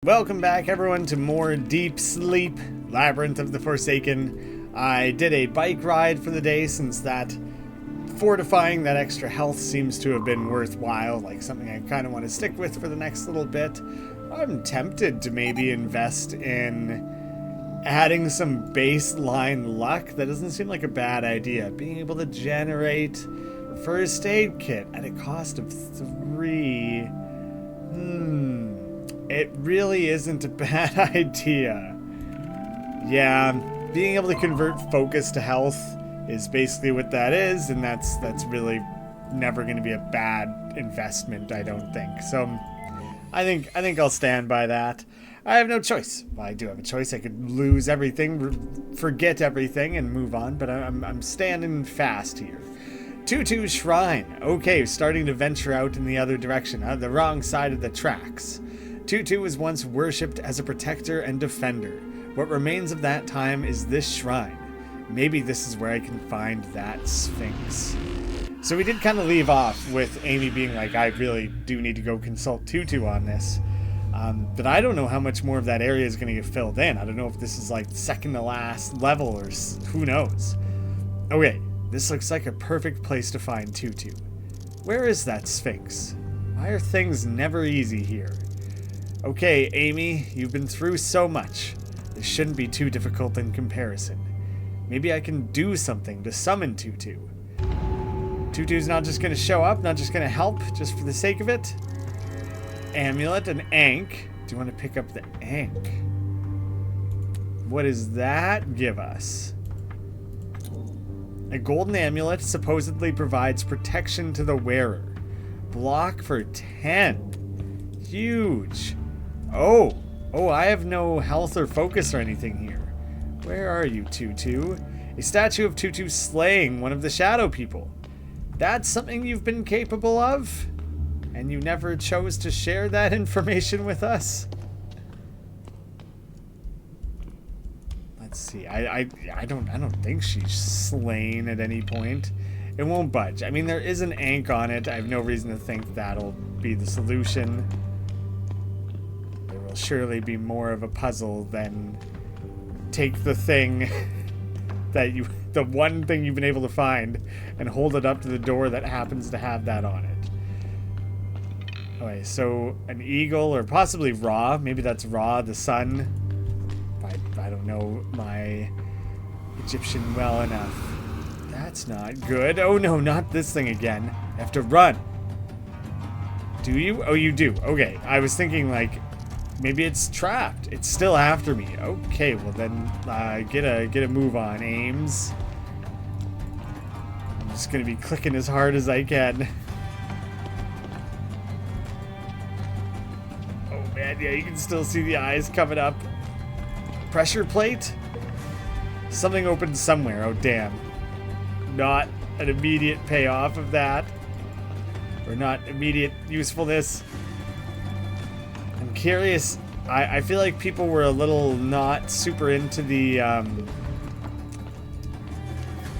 Welcome back, everyone, to more Deep Sleep, Labyrinth of the Forsaken. I did a bike ride for the day since that fortifying that extra health seems to have been worthwhile, like something I kind of want to stick with for the next little bit. I'm tempted to maybe invest in adding some baseline luck. That doesn't seem like a bad idea. Being able to generate a first aid kit at a cost of 3. It really isn't a bad idea. Yeah, being able to convert focus to health is basically what that is, and that's really never going to be a bad investment, I don't think. So I think I'll stand by that. I have no choice. Well, I do have a choice. I could lose everything, forget everything, and move on, but I'm standing fast here. Tutu Shrine. Okay, starting to venture out in the other direction, the wrong side of the tracks. Tutu was once worshipped as a protector and defender. What remains of that time is this shrine. Maybe this is where I can find that Sphinx. So we did kind of leave off with Amy being like, I really do need to go consult Tutu on this. But I don't know how much more of that area is going to get filled in. I don't know if this is like second to last level or who knows. Okay, this looks like a perfect place to find Tutu. Where is that Sphinx? Why are things never easy here? Okay, Amy, you've been through so much. This shouldn't be too difficult in comparison. Maybe I can do something to summon Tutu. Tutu's not just going to show up, not just going to help, just for the sake of it. Amulet and Ankh. Do you want to pick up the Ankh? What does that give us? A golden amulet supposedly provides protection to the wearer. Block for 10. Huge. Oh, I have no health or focus or anything here. Where are you, Tutu? A statue of Tutu slaying one of the shadow people. That's something you've been capable of? And you never chose to share that information with us? Let's see. I don't think she's slain at any point. It won't budge. I mean, there is an Ankh on it. I have no reason to think that'll be the solution. There will surely be more of a puzzle than take the thing the one thing you've been able to find and hold it up to the door that happens to have that on it. Okay, so an eagle or possibly Ra. Maybe that's Ra, the sun. I don't know my Egyptian well enough. That's not good. Oh no, not this thing again. I have to run. Do you? Oh, you do. Okay, I was thinking like maybe it's trapped. It's still after me. Okay, well then get a move on, Ames. I'm just gonna be clicking as hard as I can. Oh man, yeah, you can still see the eyes coming up. Pressure plate? Something opened somewhere. Oh damn. Not an immediate payoff of that. Or not immediate usefulness. I'm curious. I feel like people were a little not super into the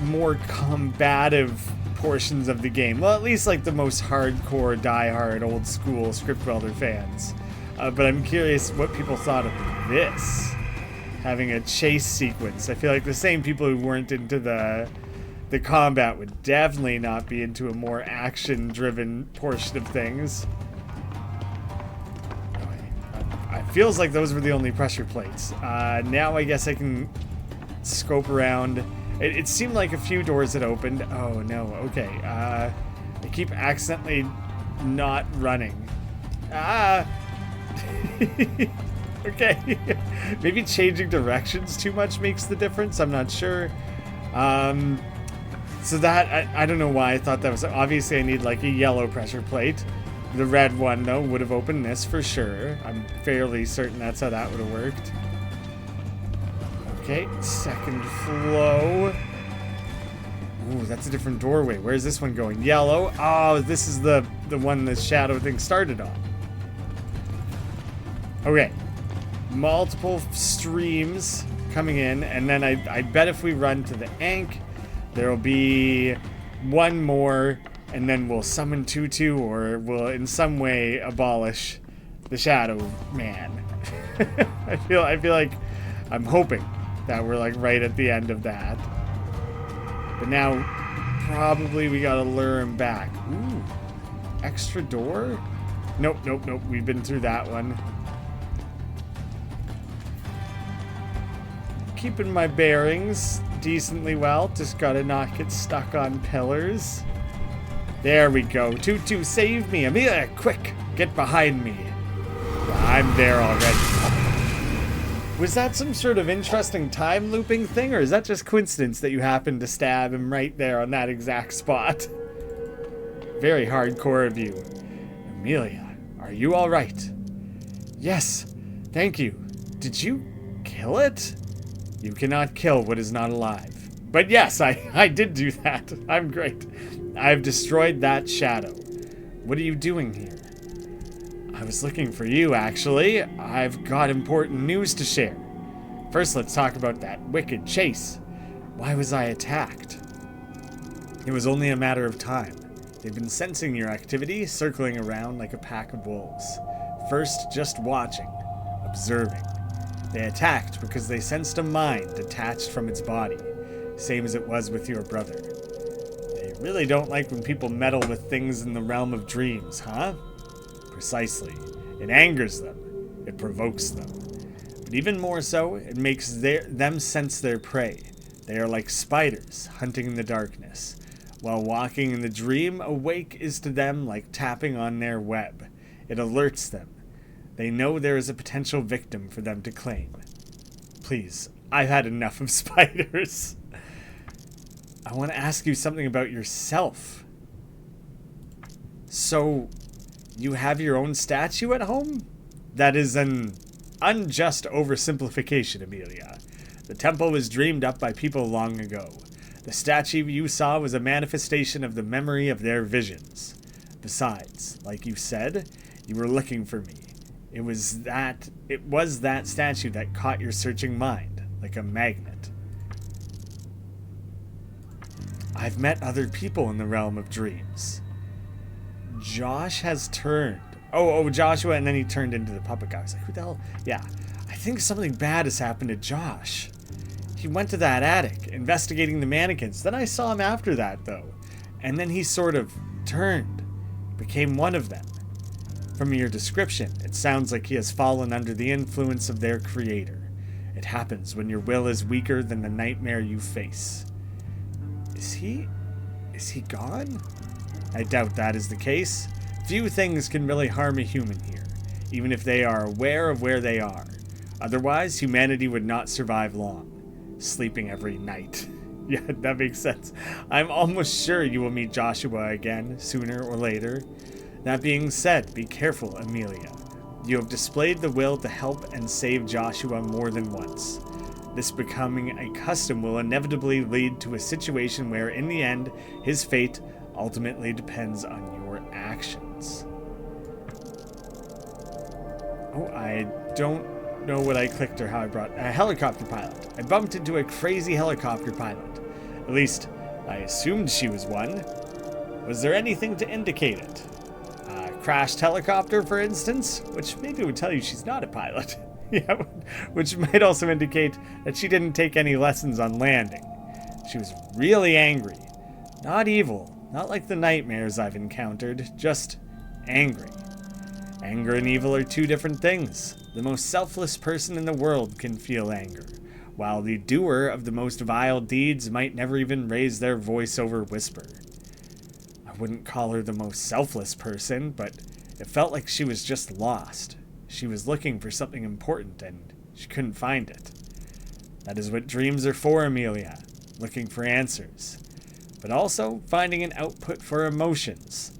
more combative portions of the game. Well, at least like the most hardcore, die-hard, old-school script welder fans. But I'm curious what people thought of this. Having a chase sequence. I feel like the same people who weren't into the combat would definitely not be into a more action-driven portion of things. It feels like those were the only pressure plates. Now I guess I can scope around. It seemed like a few doors had opened. Oh no, okay. I keep accidentally not running. Okay. Maybe changing directions too much makes the difference. I'm not sure. So that, I don't know why I thought that was... Obviously, I need like a yellow pressure plate. The red one, though, would have opened this for sure. I'm fairly certain that's how that would have worked. Okay, second flow. Ooh, that's a different doorway. Where's this one going? Yellow. Oh, this is the one the shadow thing started on. Okay. Multiple streams coming in, and then I bet if we run to the Ankh, there'll be one more, and then we'll summon Tutu, or we'll in some way abolish the Shadow Man. I feel like I'm hoping that we're like right at the end of that. But now probably we gotta lure him back. Ooh, extra door? Nope. We've been through that one. Keeping my bearings decently well. Just gotta not get stuck on pillars. There we go. Tutu, save me. Amelia, quick, get behind me. I'm there already. Was that some sort of interesting time looping thing, or is that just coincidence that you happened to stab him right there on that exact spot? Very hardcore of you. Amelia, are you all right? Yes, thank you. Did you kill it? You cannot kill what is not alive. But yes, I did do that. I'm great. I've destroyed that shadow. What are you doing here? I was looking for you, actually. I've got important news to share. First, let's talk about that wicked chase. Why was I attacked? It was only a matter of time. They've been sensing your activity, circling around like a pack of wolves. First, just watching, observing. They attacked because they sensed a mind detached from its body, same as it was with your brother. They really don't like when people meddle with things in the realm of dreams, huh? Precisely. It angers them. It provokes them. But even more so, it makes them sense their prey. They are like spiders hunting in the darkness. While walking in the dream, awake is to them like tapping on their web. It alerts them. They know there is a potential victim for them to claim. Please, I've had enough of spiders. I want to ask you something about yourself. So, you have your own statue at home? That is an unjust oversimplification, Amelia. The temple was dreamed up by people long ago. The statue you saw was a manifestation of the memory of their visions. Besides, like you said, you were looking for me. It was that statue that caught your searching mind, like a magnet. I've met other people in the realm of dreams. Josh has turned. Oh, Joshua, and then he turned into the puppet guy. I was like, who the hell? Yeah, I think something bad has happened to Josh. He went to that attic, investigating the mannequins. Then I saw him after that, though. And then he sort of turned, became one of them. From your description, it sounds like he has fallen under the influence of their creator. It happens when your will is weaker than the nightmare you face. Is he gone? I doubt that is the case. Few things can really harm a human here, even if they are aware of where they are. Otherwise, humanity would not survive long. Sleeping every night. Yeah, that makes sense. I'm almost sure you will meet Joshua again, sooner or later. That being said, be careful, Amelia. You have displayed the will to help and save Joshua more than once. This becoming a custom will inevitably lead to a situation where, in the end, his fate ultimately depends on your actions. Oh, I don't know what I clicked or how I brought a helicopter pilot. I bumped into a crazy helicopter pilot. At least, I assumed she was one. Was there anything to indicate it? A crashed helicopter, for instance, which maybe would tell you she's not a pilot. Yeah, which might also indicate that she didn't take any lessons on landing. She was really angry. Not evil, not like the nightmares I've encountered, just angry. Anger and evil are two different things. The most selfless person in the world can feel anger, while the doer of the most vile deeds might never even raise their voice over whisper. I wouldn't call her the most selfless person, but it felt like she was just lost. She was looking for something important, and she couldn't find it. That is what dreams are for, Amelia, looking for answers, but also finding an output for emotions.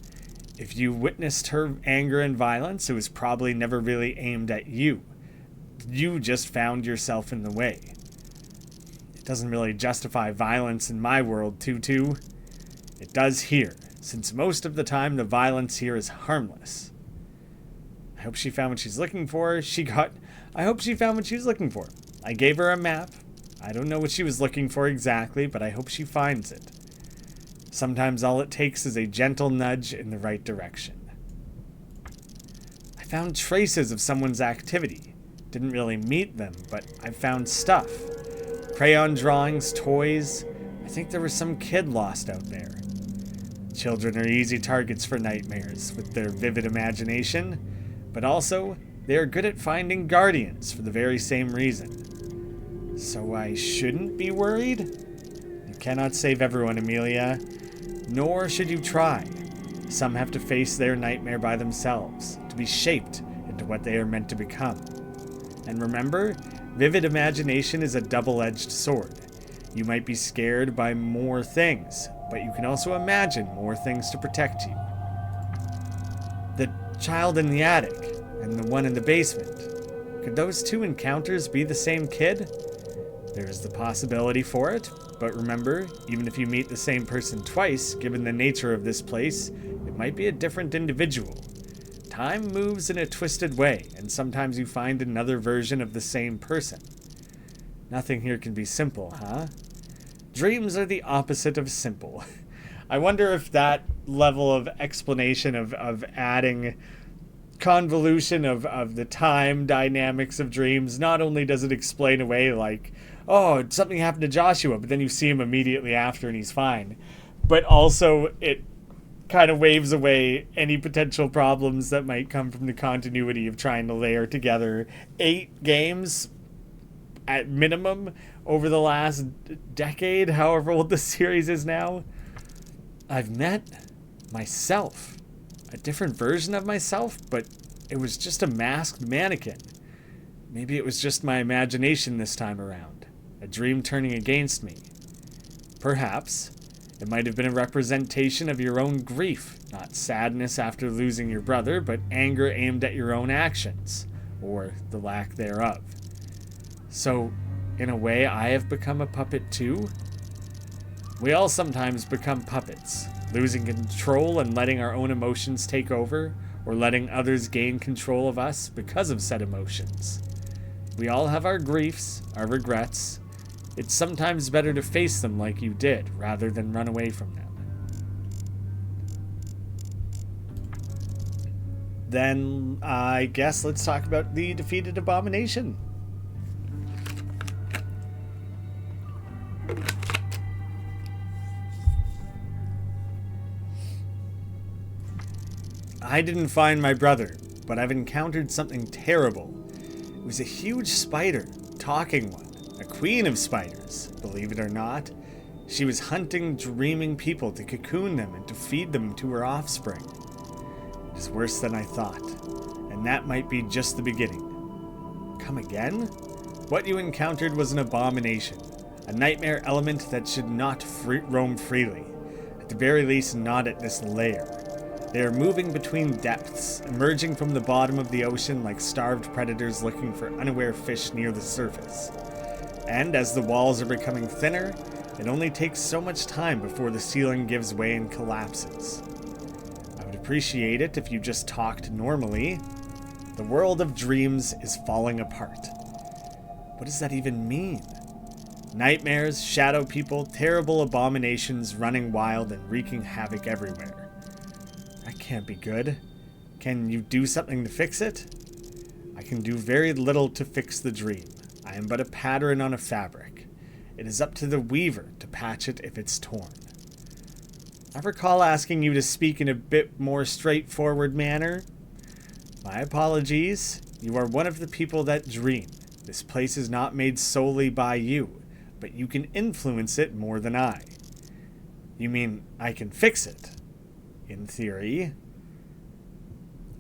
If you witnessed her anger and violence, it was probably never really aimed at you. You just found yourself in the way. It doesn't really justify violence in my world, Tutu. It does here, since most of the time the violence here is harmless. I hope she found what she's looking for. I hope she found what she's looking for. I gave her a map. I don't know what she was looking for exactly, but I hope she finds it. Sometimes all it takes is a gentle nudge in the right direction. I found traces of someone's activity. Didn't really meet them, but I found stuff. Crayon drawings, toys. I think there was some kid lost out there. Children are easy targets for nightmares with their vivid imagination, but also they are good at finding guardians for the very same reason. So I shouldn't be worried? You cannot save everyone, Amelia. Nor should you try. Some have to face their nightmare by themselves, to be shaped into what they are meant to become. And remember, vivid imagination is a double-edged sword. You might be scared by more things, but you can also imagine more things to protect you. The child in the attic and the one in the basement. Could those two encounters be the same kid? There is the possibility for it, but remember, even if you meet the same person twice, given the nature of this place, it might be a different individual. Time moves in a twisted way, and sometimes you find another version of the same person. Nothing here can be simple, huh? Dreams are the opposite of simple. I wonder if that level of explanation of adding convolution of the time dynamics of dreams, not only does it explain away like, oh, something happened to Joshua, but then you see him immediately after and he's fine, but also it kind of waves away any potential problems that might come from the continuity of trying to layer together 8 games at minimum over the last decade, however old the series is now. I've met myself, a different version of myself, but it was just a masked mannequin. Maybe it was just my imagination this time around, a dream turning against me. Perhaps it might have been a representation of your own grief, not sadness after losing your brother, but anger aimed at your own actions, or the lack thereof. So, in a way, I have become a puppet too? We all sometimes become puppets, losing control and letting our own emotions take over, or letting others gain control of us because of said emotions. We all have our griefs, our regrets. It's sometimes better to face them like you did, rather than run away from them. Then, I guess let's talk about the defeated abomination. I didn't find my brother, but I've encountered something terrible. It was a huge spider, talking one. A queen of spiders, believe it or not. She was hunting dreaming people to cocoon them and to feed them to her offspring. It is worse than I thought, and that might be just the beginning. Come again? What you encountered was an abomination, a nightmare element that should not roam freely, at the very least not at this layer. They are moving between depths, emerging from the bottom of the ocean like starved predators looking for unaware fish near the surface. And as the walls are becoming thinner, it only takes so much time before the ceiling gives way and collapses. I would appreciate it if you just talked normally. The world of dreams is falling apart. What does that even mean? Nightmares, shadow people, terrible abominations running wild and wreaking havoc everywhere. That can't be good. Can you do something to fix it? I can do very little to fix the dream. I am but a pattern on a fabric. It is up to the weaver to patch it if it's torn. I recall asking you to speak in a bit more straightforward manner. My apologies. You are one of the people that dream. This place is not made solely by you, but you can influence it more than I. You mean I can fix it? In theory.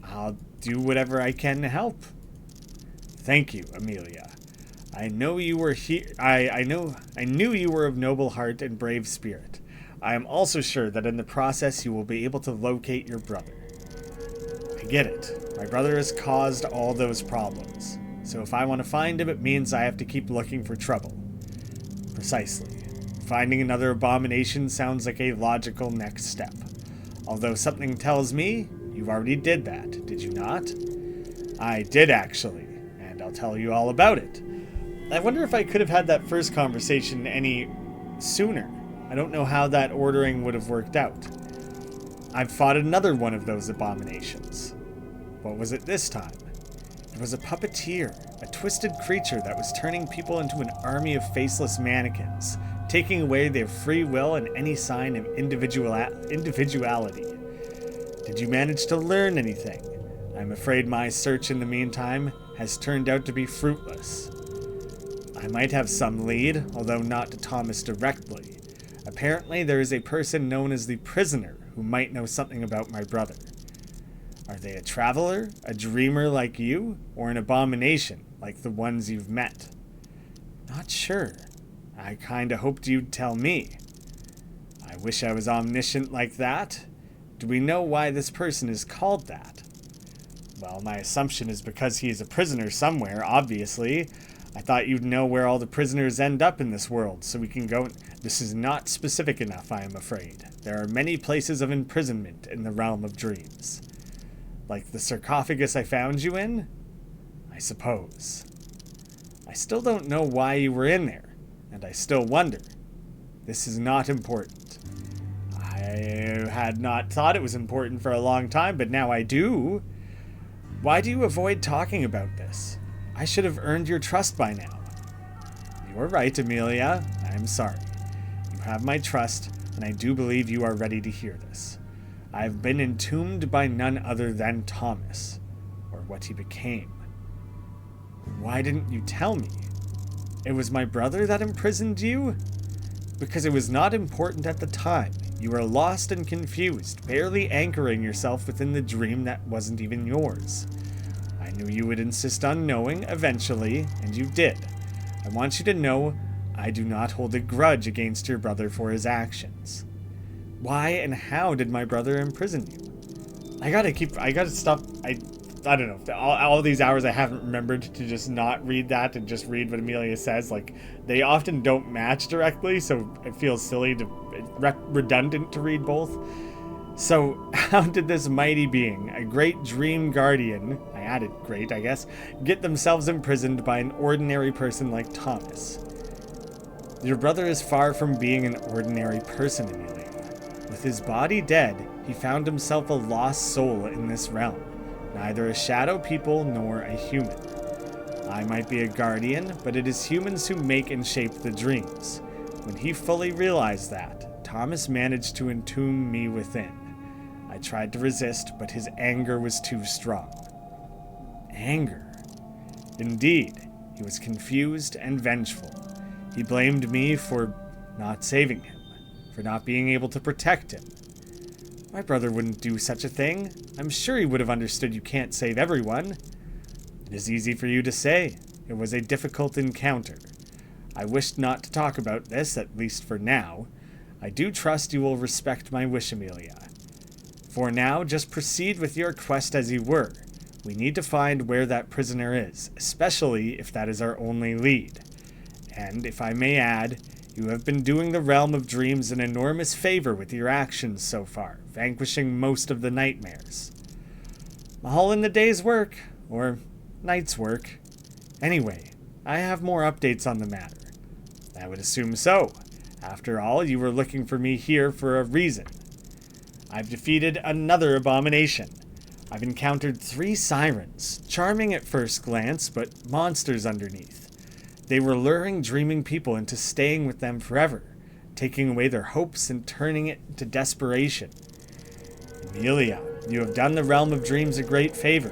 I'll do whatever I can to help. Thank you, Amelia. I know you were here. I knew you were of noble heart and brave spirit. I am also sure that in the process you will be able to locate your brother. I get it. My brother has caused all those problems. So if I want to find him, it means I have to keep looking for trouble. Precisely. Finding another abomination sounds like a logical next step. Although something tells me you already did that, did you not? I did, actually, and I'll tell you all about it. I wonder if I could have had that first conversation any sooner. I don't know how that ordering would have worked out. I've fought another one of those abominations. What was it this time? There was a puppeteer, a twisted creature that was turning people into an army of faceless mannequins, taking away their free will and any sign of individuality. Did you manage to learn anything? I'm afraid my search in the meantime has turned out to be fruitless. I might have some lead, although not to Thomas directly. Apparently there is a person known as the Prisoner who might know something about my brother. Are they a traveler, a dreamer like you, or an abomination like the ones you've met? Not sure. I kinda hoped you'd tell me. I wish I was omniscient like that. Do we know why this person is called that? Well, my assumption is because he is a prisoner somewhere, obviously. I thought you'd know where all the prisoners end up in this world, so we can go... This is not specific enough, I am afraid. There are many places of imprisonment in the realm of dreams. Like the sarcophagus I found you in? I suppose. I still don't know why you were in there, and I still wonder. This is not important. I had not thought it was important for a long time, but now I do. Why do you avoid talking about this? I should have earned your trust by now. You're right, Amelia. I am sorry. You have my trust, and I do believe you are ready to hear this. I have been entombed by none other than Thomas, or what he became. Why didn't you tell me? It was my brother that imprisoned you? Because it was not important at the time. You were lost and confused, barely anchoring yourself within the dream that wasn't even yours. I knew you would insist on knowing eventually, and you did. I want you to know I do not hold a grudge against your brother for his actions. Why and how did my brother imprison you? I gotta stop. I don't know. All these hours I haven't remembered to just not read that and just read what Amelia says. Like, they often don't match directly, so it feels silly to redundant to read both. So, how did this mighty being, a great dream guardian, I added great, I guess, get themselves imprisoned by an ordinary person like Thomas? Your brother is far from being an ordinary person, Amelia. With his body dead, he found himself a lost soul in this realm, neither a shadow people nor a human. I might be a guardian, but it is humans who make and shape the dreams. When he fully realized that, Thomas managed to entomb me within. I tried to resist, but his anger was too strong. Anger? Indeed, he was confused and vengeful. He blamed me for not saving him, for not being able to protect him. My brother wouldn't do such a thing. I'm sure he would have understood you can't save everyone. It is easy for you to say. It was a difficult encounter. I wished not to talk about this, at least for now. I do trust you will respect my wish, Amelia. For now, just proceed with your quest as you were. We need to find where that prisoner is, especially if that is our only lead. And, if I may add, you have been doing the realm of dreams an enormous favor with your actions so far, vanquishing most of the nightmares. All in the day's work, or night's work. Anyway, I have more updates on the matter. I would assume so. After all, you were looking for me here for a reason. I've defeated another abomination. I've encountered 3 sirens, charming at first glance, but monsters underneath. They were luring dreaming people into staying with them forever, taking away their hopes and turning it to desperation. Amelia, you have done the realm of dreams a great favor.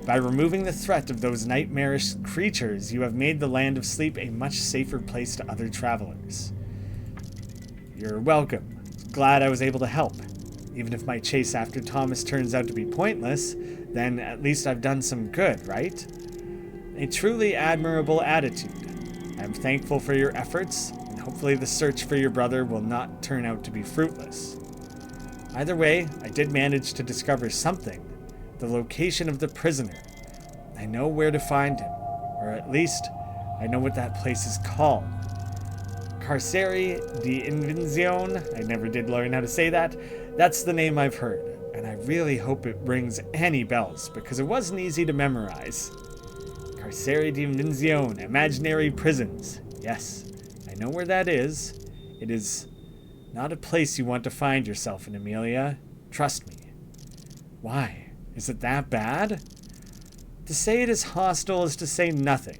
By removing the threat of those nightmarish creatures, you have made the land of sleep a much safer place to other travelers. You're welcome. Glad I was able to help. Even if my chase after Thomas turns out to be pointless, then at least I've done some good, right? A truly admirable attitude. I'm thankful for your efforts, and hopefully the search for your brother will not turn out to be fruitless. Either way, I did manage to discover something. The location of the prisoner. I know where to find him, or at least, I know what that place is called. Carceri di Invenzione, I never did learn how to say that. That's the name I've heard, and I really hope it rings any bells, because it wasn't easy to memorize. Carceri di Invenzione, imaginary prisons. Yes, I know where that is. It is not a place you want to find yourself in, Amelia. Trust me. Why? Is it that bad? To say it is hostile is to say nothing.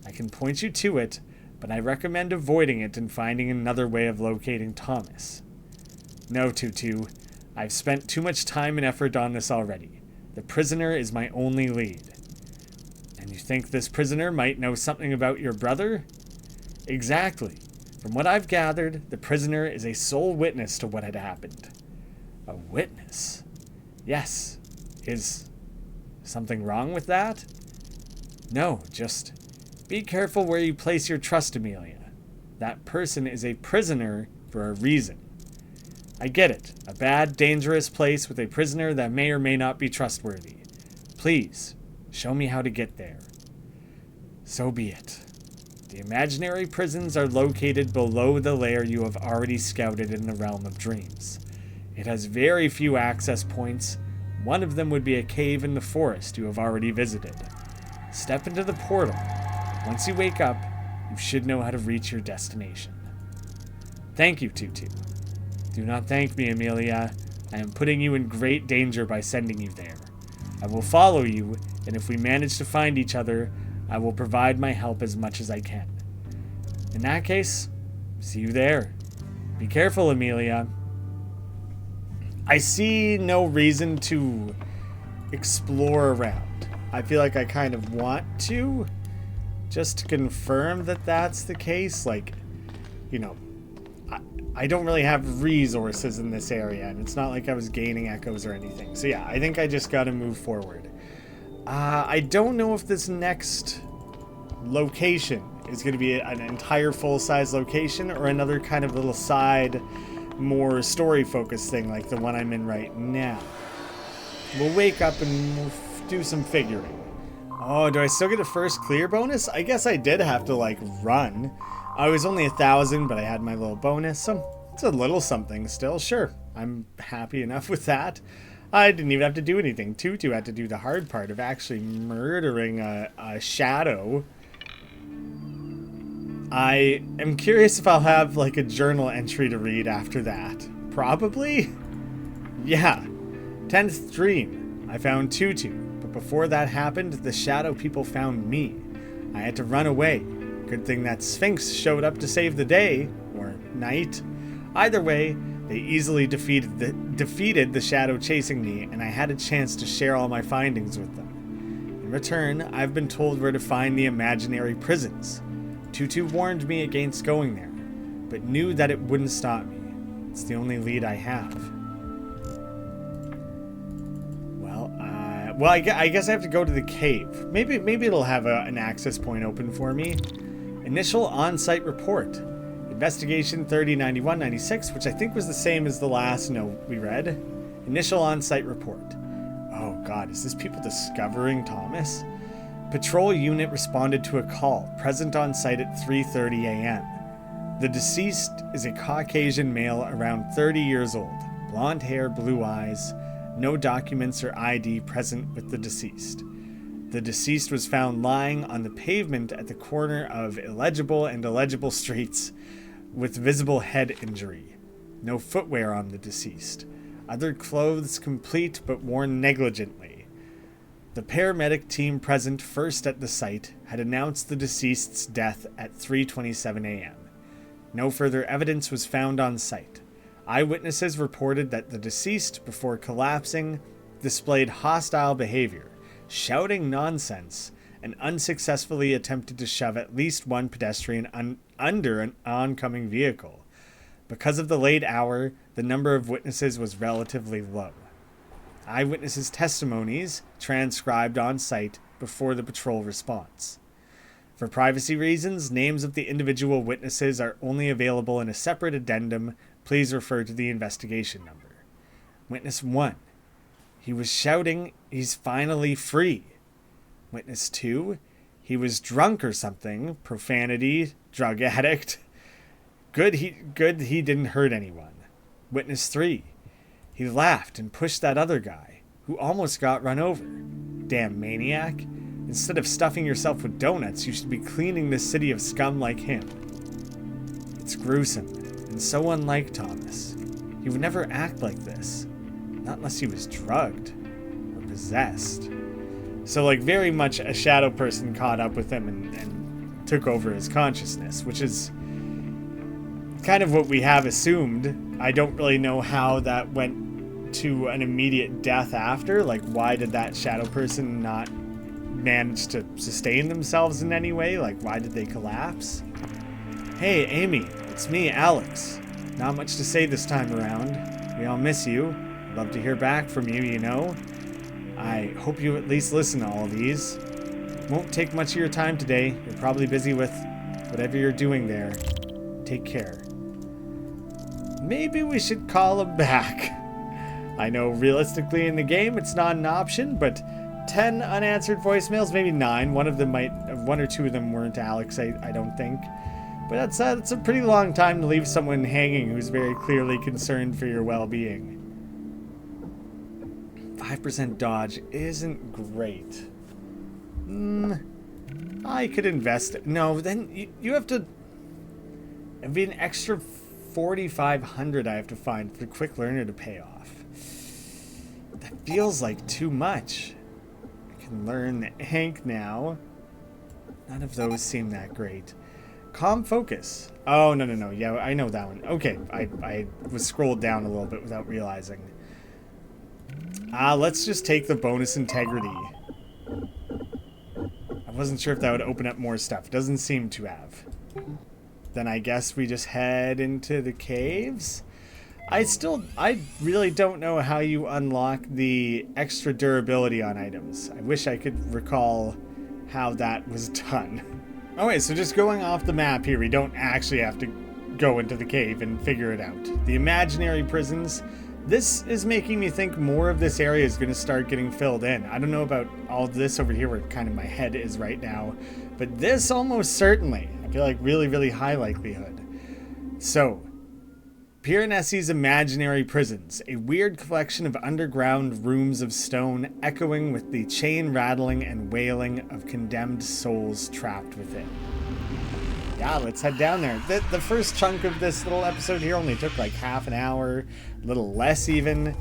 I can point you to it, but I recommend avoiding it and finding another way of locating Thomas. No, Tutu. I've spent too much time and effort on this already. The prisoner is my only lead. And you think this prisoner might know something about your brother? Exactly. From what I've gathered, the prisoner is a sole witness to what had happened. A witness? Yes. Is something wrong with that? No, just be careful where you place your trust, Amelia. That person is a prisoner for a reason. I get it. A bad, dangerous place with a prisoner that may or may not be trustworthy. Please, show me how to get there. So be it. The imaginary prisons are located below the lair you have already scouted in the realm of dreams. It has very few access points. One of them would be a cave in the forest you have already visited. Step into the portal. Once you wake up, you should know how to reach your destination. Thank you, Tutu. Do not thank me, Amelia. I am putting you in great danger by sending you there. I will follow you, and if we manage to find each other, I will provide my help as much as I can. In that case, see you there. Be careful, Amelia. I see no reason to explore around. I feel like I kind of want to, just to confirm that that's the case. Like, you know, I don't really have resources in this area, and it's not like I was gaining echoes or anything. So yeah, I think I just gotta move forward. I don't know if this next location is going to be an entire full-size location or another kind of little side, more story-focused thing like the one I'm in right now. We'll wake up and we'll do some figuring. Oh, do I still get a first clear bonus? I guess I did have to, like, run. I was only 1,000, but I had my little bonus, so it's a little something still. Sure, I'm happy enough with that. I didn't even have to do anything. Tutu had to do the hard part of actually murdering a shadow. I am curious if I'll have like a journal entry to read after that. Probably? Yeah. 10th dream. I found Tutu, but before that happened, the shadow people found me. I had to run away. Good thing that Sphinx showed up to save the day, or night. Either way, they easily defeated the shadow chasing me, and I had a chance to share all my findings with them. In return, I've been told where to find the imaginary prisons. Tutu warned me against going there, but knew that it wouldn't stop me. It's the only lead I have. Well, I guess I have to go to the cave. Maybe it'll have an access point open for me. Initial on-site report. Investigation 3091-96, which I think was the same as the last note we read. Initial on-site report. Oh god, is this people discovering Thomas? Patrol unit responded to a call, present on site at 3:30 a.m. The deceased is a Caucasian male around 30 years old. Blonde hair, blue eyes. No documents or ID present with the deceased. The deceased was found lying on the pavement at the corner of illegible and illegible streets with visible head injury. No footwear on the deceased. Other clothes complete but worn negligently. The paramedic team present first at the site had announced the deceased's death at 3:27 a.m. No further evidence was found on site. Eyewitnesses reported that the deceased, before collapsing, displayed hostile behavior, shouting nonsense, and unsuccessfully attempted to shove at least one pedestrian under an oncoming vehicle. Because of the late hour, the number of witnesses was relatively low. Eyewitnesses' testimonies transcribed on site before the patrol response. For privacy reasons, names of the individual witnesses are only available in a separate addendum. Please refer to the investigation number. Witness 1. He was shouting, "He's finally free." Witness 2. He was drunk or something. Profanity. Drug addict. Good he didn't hurt anyone. Witness 3. He laughed and pushed that other guy, who almost got run over. Damn maniac. Instead of stuffing yourself with donuts, you should be cleaning this city of scum like him. It's gruesome, and so unlike Thomas. He would never act like this. Not unless he was drugged or possessed. So, like, very much a shadow person caught up with him and took over his consciousness, which is kind of what we have assumed. I don't really know how that went to an immediate death after. Like, why did that shadow person not manage to sustain themselves in any way? Like, why did they collapse? Hey, Amy, it's me, Alex. Not much to say this time around. We all miss you. Love to hear back from you, you know. I hope you at least listen to all of these. Won't take much of your time today. You're probably busy with whatever you're doing there. Take care. Maybe we should call him back. I know realistically in the game it's not an option, but 10 unanswered voicemails, maybe 9. One or two of them weren't Alex, I don't think. But that's a pretty long time to leave someone hanging who's very clearly concerned for your well-being. 5% dodge isn't great. I could invest it. No, then you have to... It'd be an extra 4,500 I have to find for Quick Learner to pay off. That feels like too much. I can learn Hank now. None of those seem that great. Calm focus. Oh, no. Yeah, I know that one. Okay, I was scrolled down a little bit without realizing. Let's just take the bonus integrity. I wasn't sure if that would open up more stuff. Doesn't seem to have. Then I guess we just head into the caves. I really don't know how you unlock the extra durability on items. I wish I could recall how that was done. Okay, so just going off the map here, we don't actually have to go into the cave and figure it out. The imaginary prisons, this is making me think more of this area is going to start getting filled in. I don't know about all this over here where kind of my head is right now, but this almost certainly, I feel like really high likelihood. So, Piranesi's imaginary prisons, a weird collection of underground rooms of stone echoing with the chain rattling and wailing of condemned souls trapped within. Yeah, let's head down there. The first chunk of this little episode here only took like half an hour, a little less even.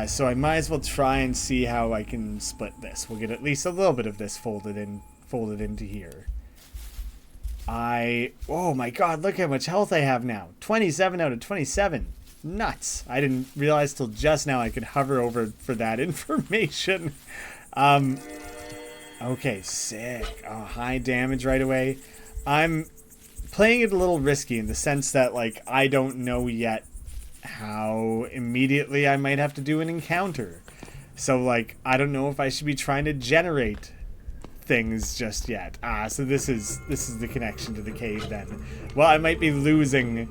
So I might as well try and see how I can split this. We'll get at least a little bit of this folded into here. Oh my god, look how much health I have now. 27 out of 27. Nuts. I didn't realize till just now I could hover over for that information. Okay, sick. Oh, high damage right away. I'm playing it a little risky in the sense that, like, I don't know yet how immediately I might have to do an encounter. So, like, I don't know if I should be trying to generate things just yet. So this is the connection to the cave then. Well, I might be losing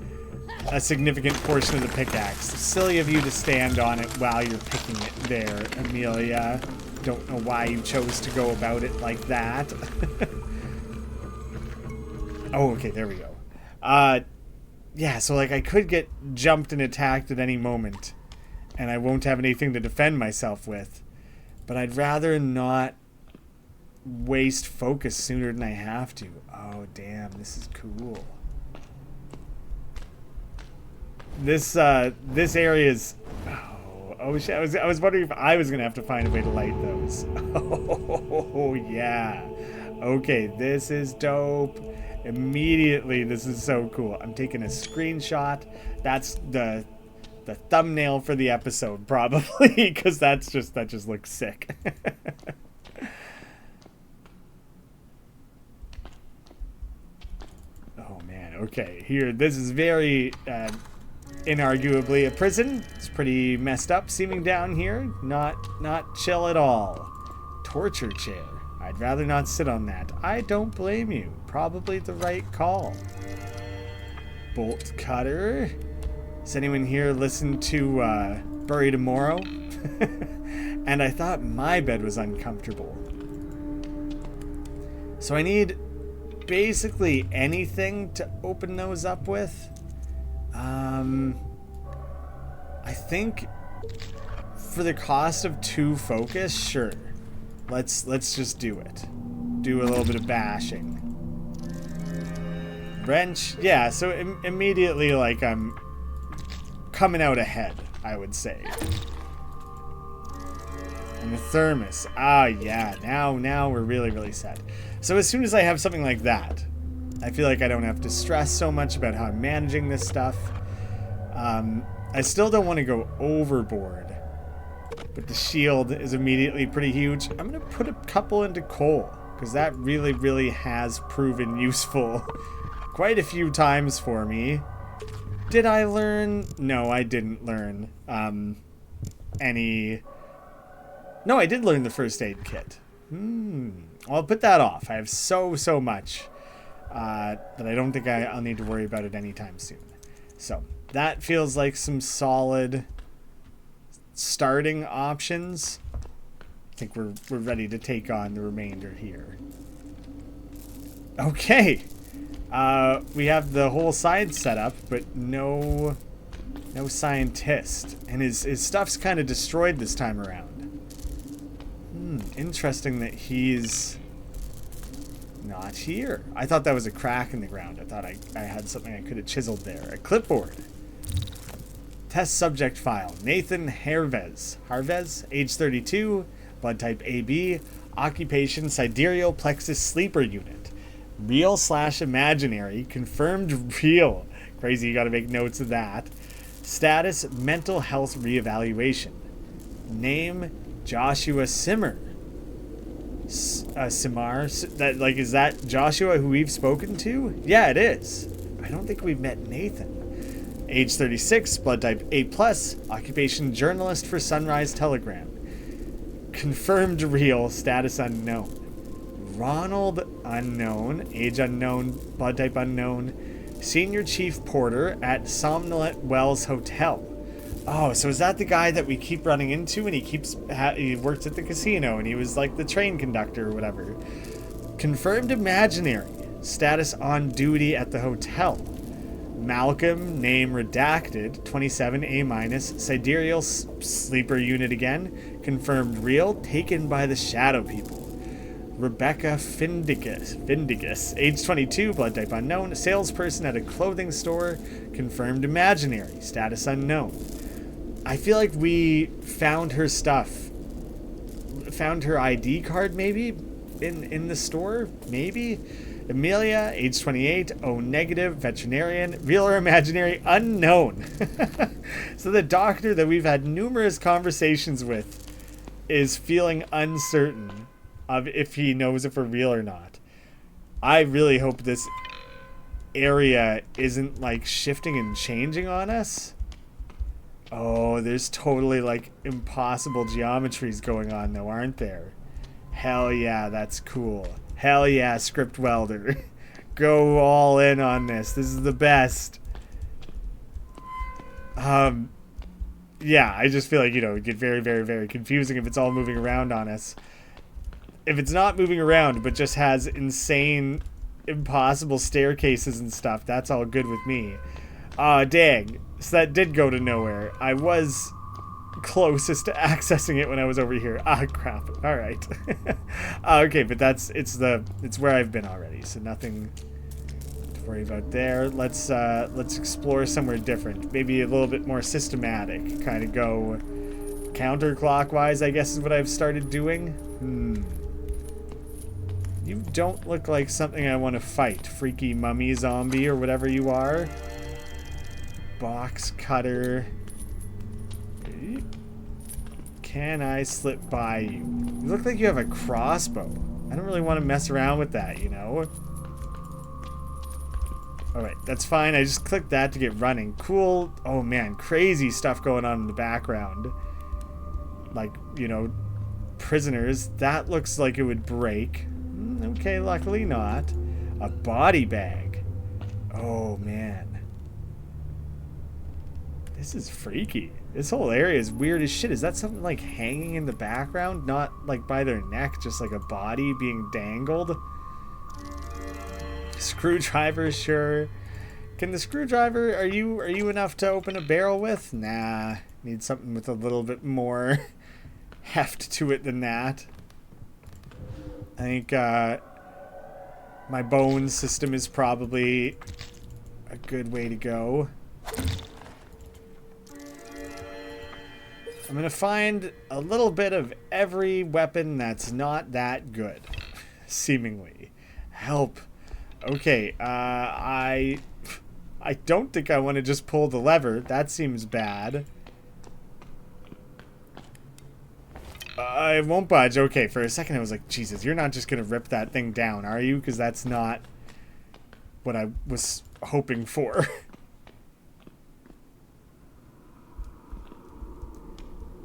a significant portion of the pickaxe. Silly of you to stand on it while you're picking it there, Amelia. Don't know why you chose to go about it like that. Oh, okay, there we go. Yeah, so like I could get jumped and attacked at any moment, and I won't have anything to defend myself with. But I'd rather not waste focus sooner than I have to. Oh, damn, this is cool. This area is... Oh shit, I was wondering if I was gonna have to find a way to light those. Oh, yeah. Okay, this is dope. Immediately, this is so cool. I'm taking a screenshot. That's the thumbnail for the episode, probably, because that just looks sick. Oh man, okay. Here, this is very inarguably a prison. It's pretty messed up seeming down here. Not chill at all. Torture chair. I'd rather not sit on that. I don't blame you. Probably the right call. Bolt cutter. Does anyone here listen to Bury Tomorrow? And I thought my bed was uncomfortable. So I need basically anything to open those up with. I think for the cost of 2 focus, sure. Let's just do it. Do a little bit of bashing. Wrench, yeah, so immediately, like, I'm coming out ahead, I would say. And a thermos. Ah, yeah. Now we're really, really set. So as soon as I have something like that, I feel like I don't have to stress so much about how I'm managing this stuff. I still don't want to go overboard. But the shield is immediately pretty huge. I'm going to put a couple into coal, because that really, really has proven useful quite a few times for me. Did I learn? No, I didn't learn any... No, I did learn the first aid kit. I'll put that off. I have so much that I don't think I'll need to worry about it anytime soon. So, that feels like some solid starting options. I think we're ready to take on the remainder here. Okay. We have the whole side set up, but no scientist. And his stuff's kind of destroyed this time around. Interesting that he's not here. I thought that was a crack in the ground. I thought I had something I could have chiseled there. A clipboard. Test subject file. Nathan Harvez, age 32, blood type AB, occupation sidereal plexus sleeper unit. Real/imaginary, confirmed real. Crazy, you gotta make notes of that. Status, mental health reevaluation. Name, Joshua Simmer. Simar? That, like, is that Joshua who we've spoken to? Yeah, it is. I don't think we've met Nathan. Age 36, blood type A+, occupation journalist for Sunrise Telegram. Confirmed real, status unknown. Ronald unknown, age unknown, blood type unknown. Senior chief porter at Somnolent Wells Hotel. Oh, so is that the guy that we keep running into, and he works at the casino, and he was like the train conductor or whatever. Confirmed imaginary, status on duty at the hotel. Malcolm, name redacted, 27 A-, sidereal sleeper unit again. Confirmed real, taken by the shadow people. Rebecca Findicus, age 22, blood type unknown, salesperson at a clothing store. Confirmed imaginary, status unknown. I feel like we found her stuff. Found her ID card, maybe? In the store? Maybe? Amelia, age 28, O negative, veterinarian, real or imaginary, unknown. So the doctor that we've had numerous conversations with is feeling uncertain of if he knows if we're real or not. I really hope this area isn't like shifting and changing on us. Oh, there's totally like impossible geometries going on though, aren't there? Hell yeah, that's cool. Hell yeah, script welder. Go all in on this. This is the best. Yeah, I just feel like, you know, it'd get very, very, very confusing if it's all moving around on us. If it's not moving around, but just has insane, impossible staircases and stuff, that's all good with me. Dang. So that did go to nowhere. I was closest to accessing it when I was over here. Ah, crap. All right. Okay, but it's where I've been already, so nothing to worry about there. Let's explore somewhere different. Maybe a little bit more systematic. Kind of go counterclockwise, I guess is what I've started doing. You don't look like something I want to fight. Freaky mummy zombie or whatever you are. Box cutter. Can I slip by you? You look like you have a crossbow. I don't really want to mess around with that, you know? Alright, that's fine. I just clicked that to get running. Cool. Oh man, crazy stuff going on in the background. Like, you know, prisoners. That looks like it would break. Okay, luckily not. A body bag. Oh man. This is freaky. This whole area is weird as shit. Is that something like hanging in the background? Not like by their neck, just like a body being dangled? Screwdriver, sure. Can the screwdriver, are you enough to open a barrel with? Nah. Need something with a little bit more heft to it than that. I think my bone system is probably a good way to go. I'm going to find a little bit of every weapon that's not that good. Seemingly. Help. Okay, I don't think I want to just pull the lever. That seems bad. It won't budge. Okay, for a second I was like, Jesus, you're not just going to rip that thing down, are you? Because that's not what I was hoping for.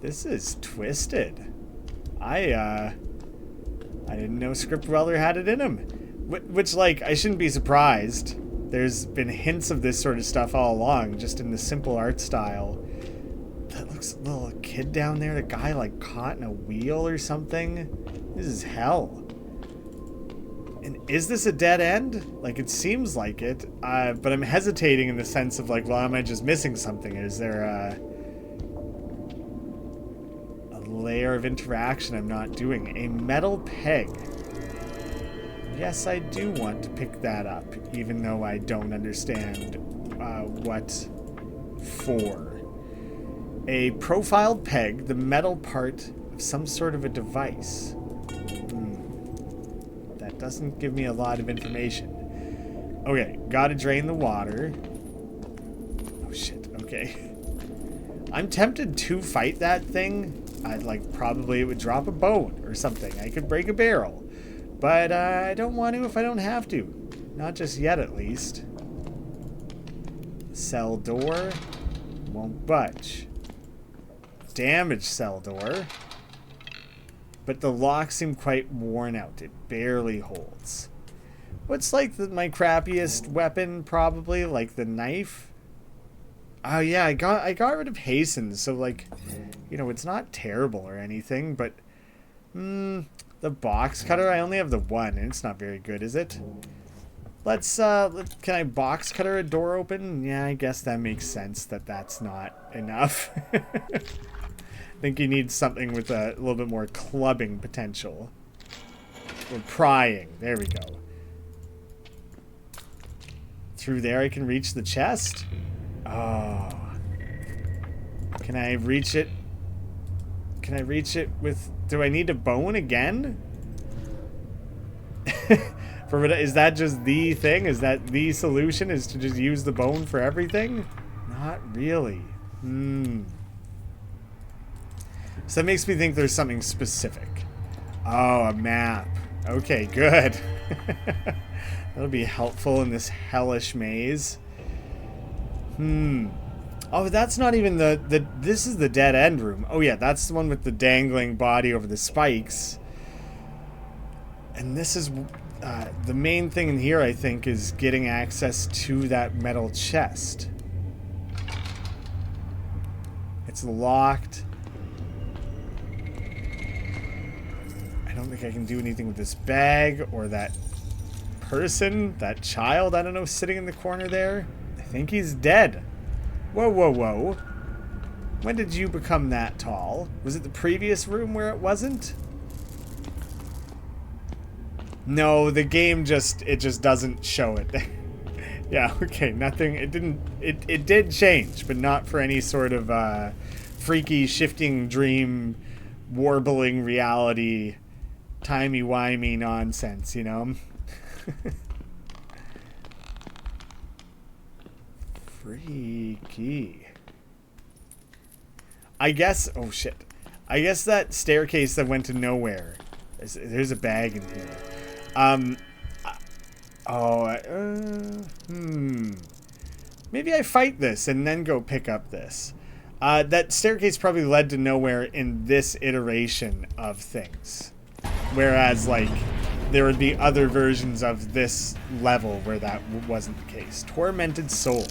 This is twisted. I didn't know Script Weller had it in him. Which, like, I shouldn't be surprised. There's been hints of this sort of stuff all along, just in the simple art style. That looks a little kid down there. The guy, like, caught in a wheel or something. This is hell. And is this a dead end? Like, it seems like it. But I'm hesitating in the sense of, like, well, am I just missing something? Is there a layer of interaction I'm not doing? A metal peg. Yes, I do want to pick that up, even though I don't understand what for. A profiled peg, the metal part of some sort of a device. That doesn't give me a lot of information. Okay, gotta drain the water. Oh shit, okay. I'm tempted to fight that thing. I'd like, probably it would drop a bone or something. I could break a barrel. But I don't want to if I don't have to. Not just yet, at least. Cell door. Won't budge. Damaged cell door. But the locks seem quite worn out. It barely holds. What's like my crappiest weapon, probably? Like the knife? Oh yeah, I got rid of hasten, so like, you know, it's not terrible or anything, but the box cutter, I only have the one, and it's not very good, is it? Can I box cutter a door open? Yeah, I guess that makes sense that that's not enough. I think you need something with a little bit more clubbing potential. Or prying. There we go. Through there I can reach the chest? Oh. Can I reach it? Can I reach it with... Do I need a bone again? Is that just the thing? Is that the solution? Is to just use the bone for everything? Not really. So that makes me think there's something specific. Oh, a map. Okay, good. That'll be helpful in this hellish maze. Oh, that's not even this is the dead end room. Oh yeah, that's the one with the dangling body over the spikes. And this is the main thing in here, I think, is getting access to that metal chest. It's locked. I don't think I can do anything with this bag or that person, that child, I don't know, sitting in the corner there. I think he's dead. Whoa, whoa, whoa. When did you become that tall? Was it the previous room where it wasn't? No, the game just doesn't show it. Yeah, okay, nothing, it did change, but not for any sort of freaky, shifting dream, warbling reality, timey-wimey nonsense, you know? Freaky. I guess, oh shit. I guess that staircase that went to nowhere. There's a bag in here. Maybe I fight this and then go pick up this. That staircase probably led to nowhere in this iteration of things. Whereas, like, there would be other versions of this level where that wasn't the case. Tormented soul.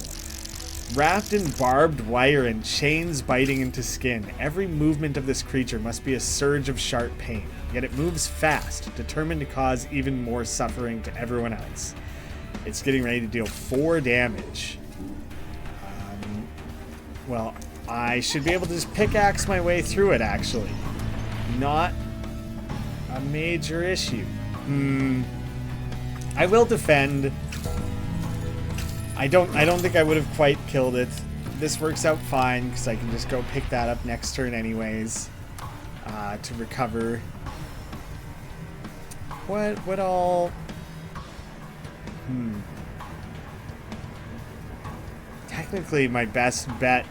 Wrapped in barbed wire and chains biting into skin, every movement of this creature must be a surge of sharp pain. Yet it moves fast, determined to cause even more suffering to everyone else. It's getting ready to deal 4 damage. Well, I should be able to just pickaxe my way through it, actually. Not a major issue. I will defend. I don't think I would have quite killed it. this works out fine because I can just go pick that up next turn anyways to recover. What all? Technically, my best bet.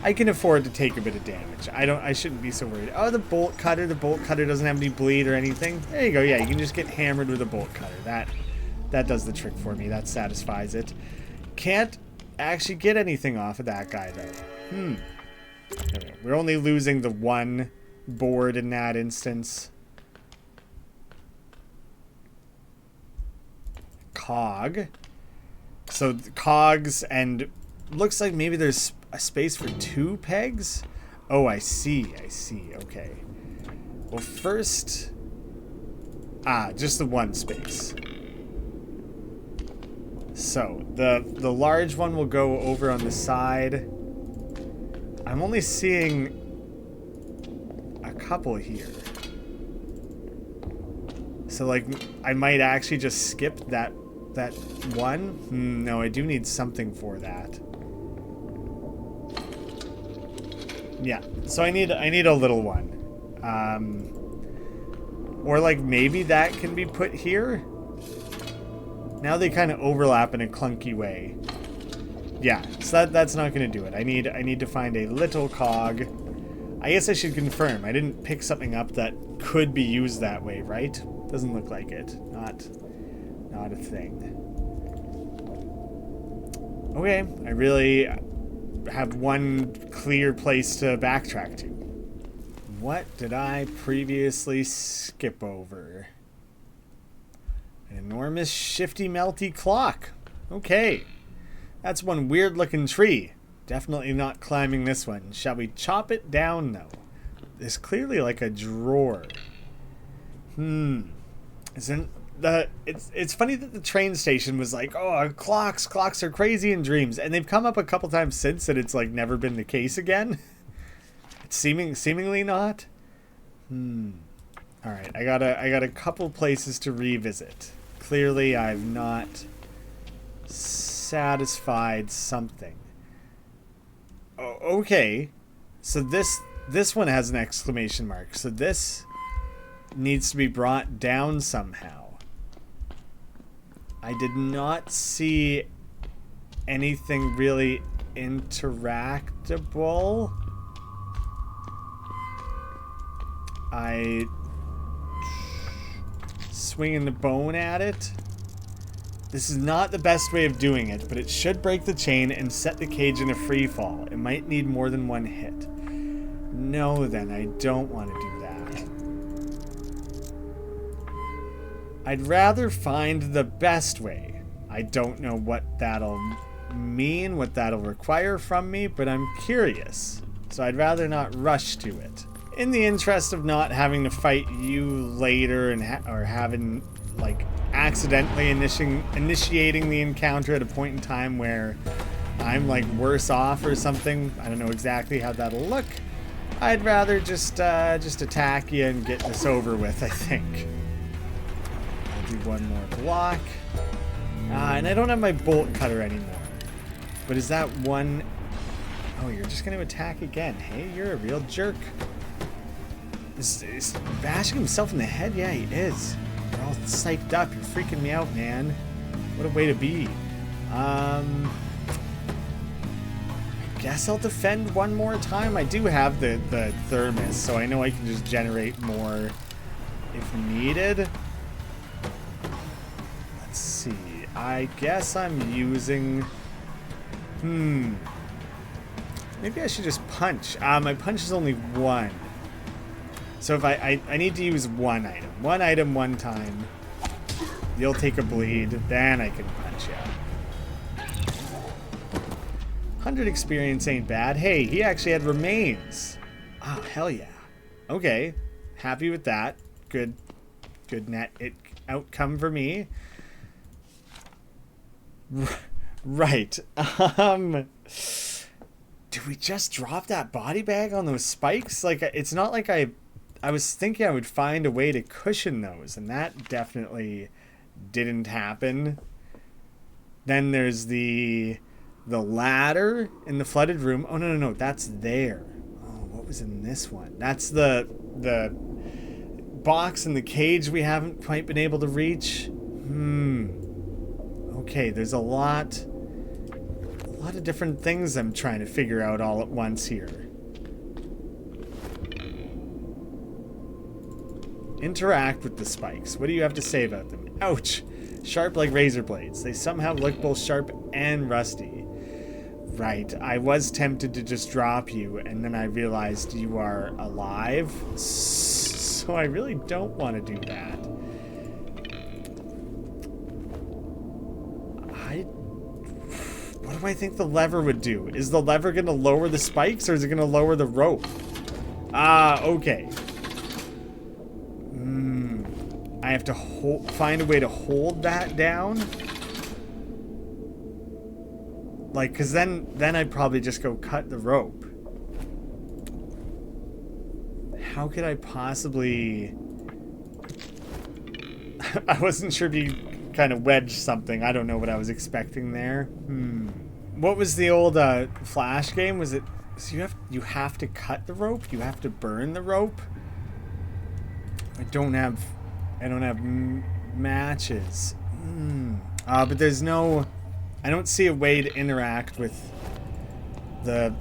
I can afford to take a bit of damage. I shouldn't be so worried. Oh, the bolt cutter. The bolt cutter doesn't have any bleed or anything. There you go. Yeah, you can just get hammered with a bolt cutter. That does the trick for me. That satisfies it. Can't actually get anything off of that guy though. Okay, we're only losing the one board in that instance. Cog. So cogs, and looks like maybe there's a space for 2 pegs. Oh, I see. Okay. Well, first, just the one space. So the large one will go over on the side. I'm only seeing a couple here. So like I might actually just skip that one. No, I do need something for that. Yeah, so I need a little one. Or like maybe that can be put here. Now they kind of overlap in a clunky way. Yeah, so that's not going to do it. I need to find a little cog. I guess I should confirm. I didn't pick something up that could be used that way, right? Doesn't look like it. Not a thing. Okay, I really have one clear place to backtrack to. What did I previously skip over? An enormous shifty melty clock. Okay. That's one weird looking tree. Definitely not climbing this one. Shall we chop it down though? There's clearly like a drawer. Isn't the it's funny that the train station was like, oh, clocks are crazy in dreams, and they've come up a couple times since that it's like never been the case again. It's seemingly not. All right, I got a couple places to revisit. Clearly, I've not satisfied something. Oh, okay, so this one has an exclamation mark. So this needs to be brought down somehow. I did not see anything really interactable. I swinging the bone at it. This is not the best way of doing it, but it should break the chain and set the cage in a free fall. It might need more than one hit. No, then I don't want to do that. I'd rather find the best way. I don't know what that'll mean, what that'll require from me, but I'm curious. So I'd rather not rush to it. In the interest of not having to fight you later and or having, like, accidentally initiating the encounter at a point in time where I'm, like, worse off or something. I don't know exactly how that'll look. I'd rather just attack you and get this over with, I think. I'll do one more block. And I don't have my bolt cutter anymore. But is that one... Oh, you're just going to attack again. Hey, you're a real jerk. Is bashing himself in the head? Yeah, he is. You're all psyched up. You're freaking me out, man. What a way to be. I guess I'll defend one more time. I do have the thermos, so I know I can just generate more if needed. Let's see. I guess I'm using... Maybe I should just punch. My punch is only one. So if I need to use one item one time, you'll take a bleed, then I can punch you. 100 experience ain't bad. Hey, he actually had remains. Oh, hell yeah. Okay, happy with that. Good net outcome for me. Right. Did we just drop that body bag on those spikes? Like, it's not like I was thinking I would find a way to cushion those, and that definitely didn't happen. Then there's the the ladder in the flooded room. Oh, no. That's there. Oh, what was in this one? That's the box in the cage we haven't quite been able to reach. Okay, there's a lot of different things I'm trying to figure out all at once here. Interact with the spikes. What do you have to say about them? Ouch! Sharp like razor blades. They somehow look both sharp and rusty. Right, I was tempted to just drop you, and then I realized you are alive. So I really don't want to do that. What do I think the lever would do? Is the lever going to lower the spikes, or is it going to lower the rope? Okay. I have to find a way to hold that down. Like, because then I'd probably just go cut the rope. How could I possibly... I wasn't sure if you kind of wedged something. I don't know what I was expecting there. What was the old Flash game? Was it... So you have to cut the rope? You have to burn the rope? I don't have matches. But there's no... I don't see a way to interact with the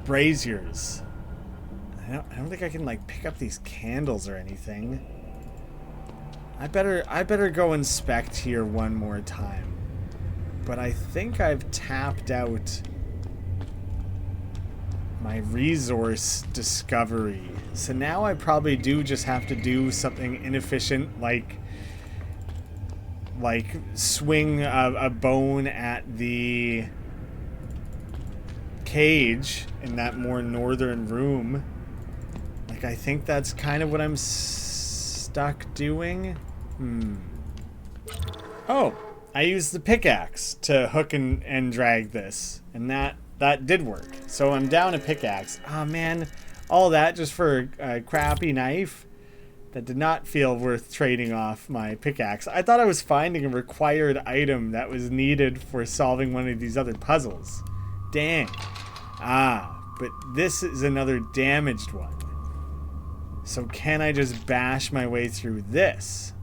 braziers. I don't think I can like pick up these candles or anything. I better go inspect here one more time. But I think I've tapped out my resource discovery. So now I probably do just have to do something inefficient like swing a bone at the cage in that more northern room. Like, I think that's kind of what I'm stuck doing. Oh, I used the pickaxe to hook and drag this, and that did work. So I'm down a pickaxe. Oh man, all that just for a crappy knife? That did not feel worth trading off my pickaxe. I thought I was finding a required item that was needed for solving one of these other puzzles. Dang. But this is another damaged one. So can I just bash my way through this?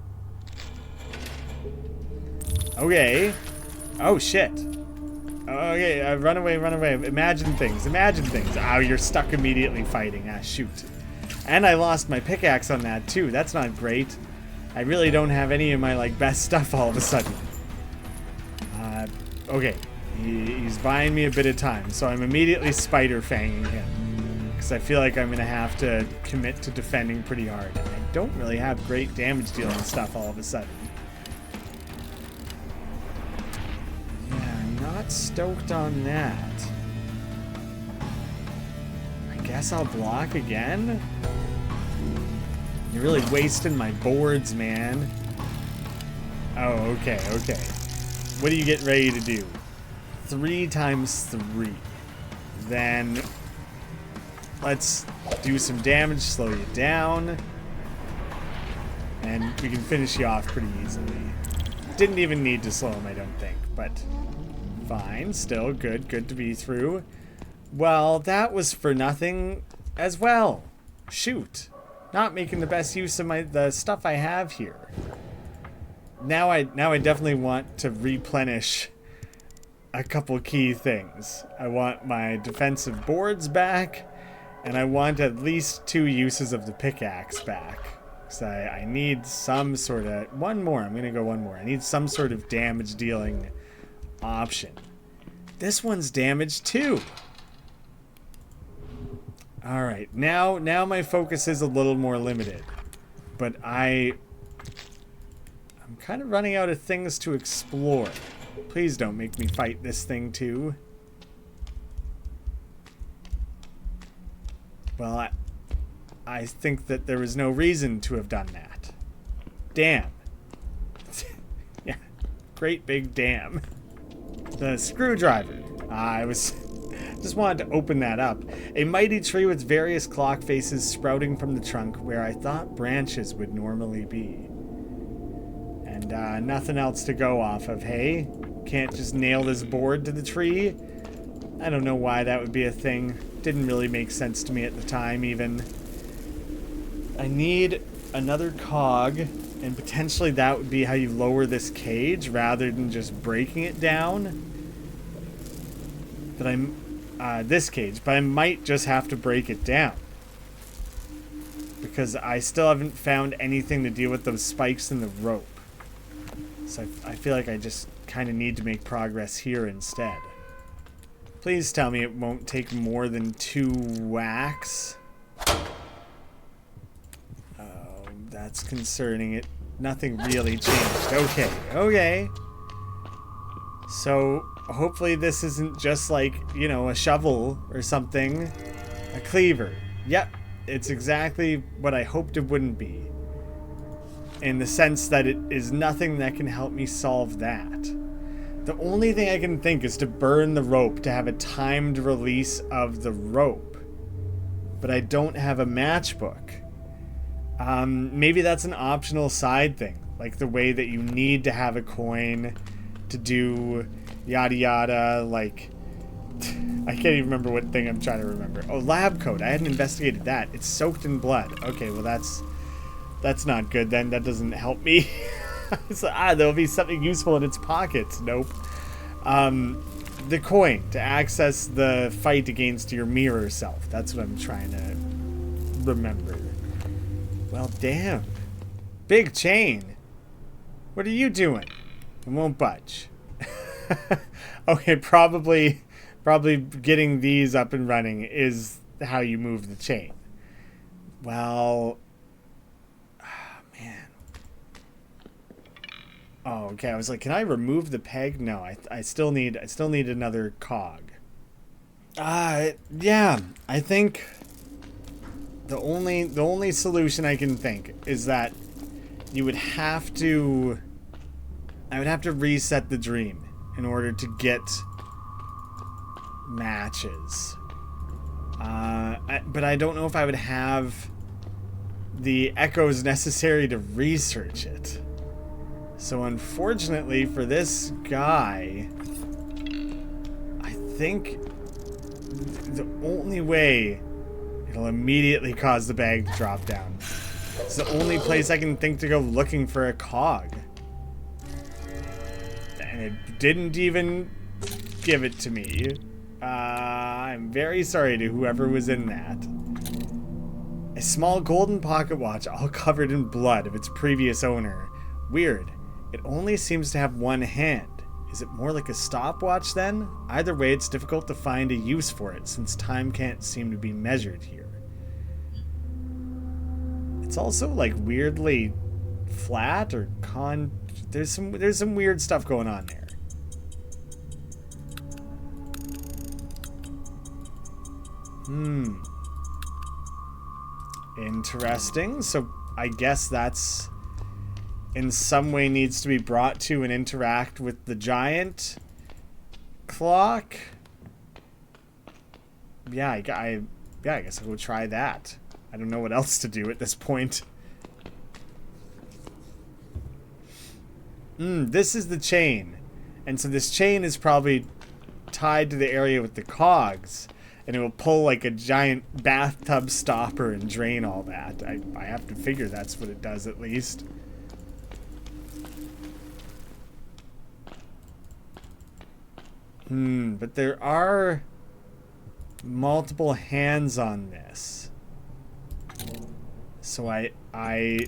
Okay. Oh, shit. Okay, run away. Imagine things. Oh, you're stuck immediately fighting. Shoot. And I lost my pickaxe on that too. That's not great. I really don't have any of my like best stuff all of a sudden. Okay. He's buying me a bit of time, so I'm immediately spider fanging him. Because I feel like I'm going to have to commit to defending pretty hard. And I don't really have great damage dealing stuff all of a sudden. Yeah, I'm not stoked on that. I guess I'll block again? You're really wasting my boards, man. Oh, okay. What do you get ready to do? 3 times 3. Then let's do some damage, slow you down. And we can finish you off pretty easily. Didn't even need to slow him, I don't think. But fine, still good to be through. Well, that was for nothing as well. Shoot. Not making the best use of the stuff I have here. Now I definitely want to replenish a couple key things. I want my defensive boards back, and I want at least 2 uses of the pickaxe back. So I need some sort of... One more. I'm going to go one more. I need some sort of damage dealing option. This one's damaged too. Alright, now my focus is a little more limited. But I'm kind of running out of things to explore. Please don't make me fight this thing too. Well, I think that there was no reason to have done that. Damn. Yeah, great big damn. The screwdriver. I just wanted to open that up. A mighty tree with various clock faces sprouting from the trunk where I thought branches would normally be. And nothing else to go off of, hey? can't just nail this board to the tree. I don't know why that would be a thing. Didn't really make sense to me at the time, even. I need another cog, and potentially that would be how you lower this cage rather than just breaking it down. But this cage, but I might just have to break it down. Because I still haven't found anything to deal with those spikes in the rope. So I feel like I just kind of need to make progress here instead. Please tell me it won't take more than 2 whacks. Oh, that's concerning. Nothing really changed. Okay, okay. So hopefully this isn't just like, you know, a shovel or something. A cleaver. Yep, it's exactly what I hoped it wouldn't be. In the sense that it is nothing that can help me solve that. The only thing I can think is to burn the rope to have a timed release of the rope. But I don't have a matchbook. Maybe that's an optional side thing. Like the way that you need to have a coin to do yada yada. Like, I can't even remember what thing I'm trying to remember. Oh, lab coat. I hadn't investigated that. It's soaked in blood. Okay, well that's not good then. That doesn't help me. So, there'll be something useful in its pockets. Nope. The coin to access the fight against your mirror self. That's what I'm trying to remember. Well, damn. Big chain. What are you doing? It won't budge. Okay, probably getting these up and running is how you move the chain. Well... Oh, okay. I was like, can I remove the peg? No, I still need another cog. Yeah. I think the only solution I can think is that I would have to reset the dream in order to get matches. But I don't know if I would have the echoes necessary to research it. So unfortunately for this guy, I think the only way it'll immediately cause the bag to drop down. It's the only place I can think to go looking for a cog. And it didn't even give it to me. I'm very sorry to whoever was in that. A small golden pocket watch all covered in blood of its previous owner. Weird. It only seems to have one hand. Is it more like a stopwatch then? Either way, it's difficult to find a use for it since time can't seem to be measured here. It's also like weirdly flat or there's some weird stuff going on there. Interesting. So I guess that's in some way needs to be brought to and interact with the giant clock. Yeah, I guess I'll go try that. I don't know what else to do at this point. This is the chain. And so this chain is probably tied to the area with the cogs. And it will pull like a giant bathtub stopper and drain all that. I have to figure that's what it does at least. But there are multiple hands on this. So I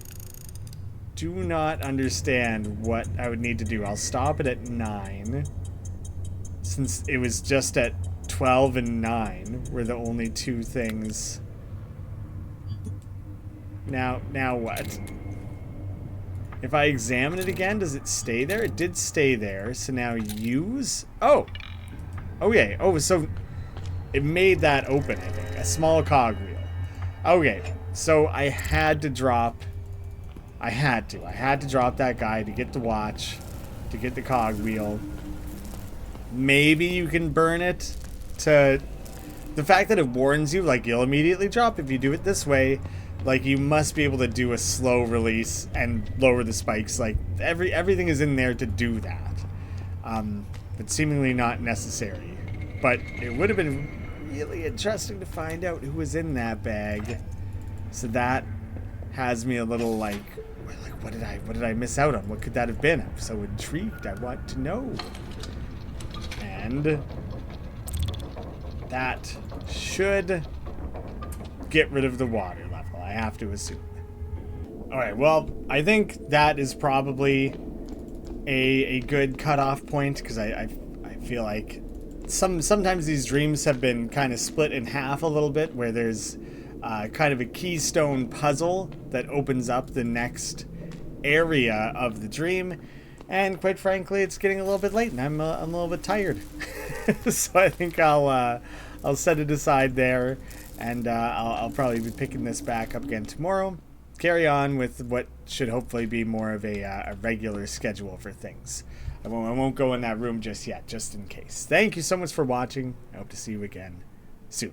do not understand what I would need to do. I'll stop it at 9. Since it was just at 12 and 9 were the only two things. Now what? If I examine it again, does it stay there? It did stay there. So now use... Oh! Okay. Oh, so it made that open, I think. A small cogwheel. Okay. So I had to drop... I had to drop that guy to get the watch, to get the cogwheel. Maybe you can burn it to... The fact that it warns you, like, you'll immediately drop if you do it this way. Like, you must be able to do a slow release and lower the spikes. Like, everything is in there to do that. but seemingly not necessary. But it would have been really interesting to find out who was in that bag. So that has me a little like what did I miss out on? What could that have been? I'm so intrigued. I want to know. And that should get rid of the water level, I have to assume. Alright, well, I think that is probably a good cutoff point, because I feel like sometimes these dreams have been kind of split in half a little bit, where there's kind of a keystone puzzle that opens up the next area of the dream, and quite frankly, it's getting a little bit late, and I'm a little bit tired. So I think I'll set it aside there, and I'll probably be picking this back up again tomorrow. Carry on with what should hopefully be more of a regular schedule for things. I won't go in that room just yet, just in case. Thank you so much for watching. I hope to see you again soon.